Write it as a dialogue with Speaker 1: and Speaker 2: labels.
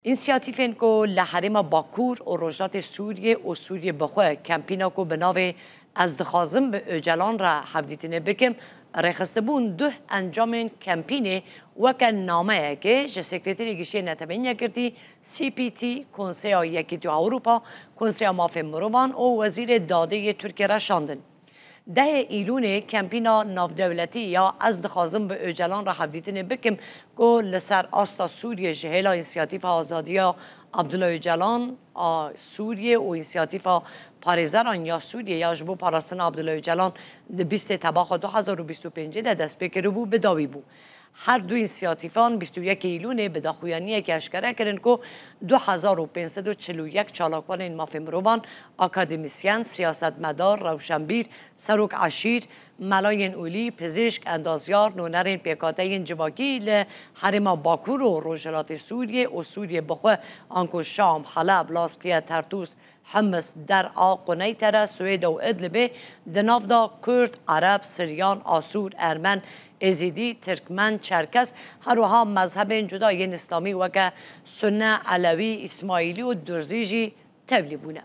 Speaker 1: اینسیاتیفین کو لحرم باکور و رجلات سوریه و سوریه بخواه کمپینا کو بناوه از دخازم به اجلان را حفدیتینه بکم رخصته بون ده انجام کمپینه وکن نامه که جه سکرتری گیشه نتبینیا کردی CPT کنسیا یکی تو اروپا کنسیا مافه مروان و وزیر داده ترکیه را شاندن. 10 ایلون کمپینا نافدولتی یا از دخازم به اجلان را حفدیتینه بکم که لسر آستا سوریه جهلا اینسیاتیف آزادیا عبدالله اجلان سوریه و اینسیاتیف پارێزەران یا سوریه یا جبو پاراستن عبدالله اجلان ده 20 تباخ 2025 ده دست بکره بو بداوی بو. هر دو اینسیاتیفان 21 ایلونه به داخویانیه که اشکره کرن که 2541 چالاکوان این مافی مروان اکادمیسیان، سیاستمدار، روشنبیر، سروک عشیر، ملاین اولی، پزشک، اندازیار، نونرین پیکاته جواکی لحرم باکور و رجلات سوریه و سوریه بخواه آنکو شام، حلب، لاسقیه، ترتوس، حمص، درعا، قنیتره، سوید و ادلبه دنافدا کرد، عرب، سریان، آسور، ارمن، ازیدی، ترکمن، چرکس هروها مذهب جدای اسلامی وکه سنه، علوی، اسماعیلی و درزیجی تولی بونه.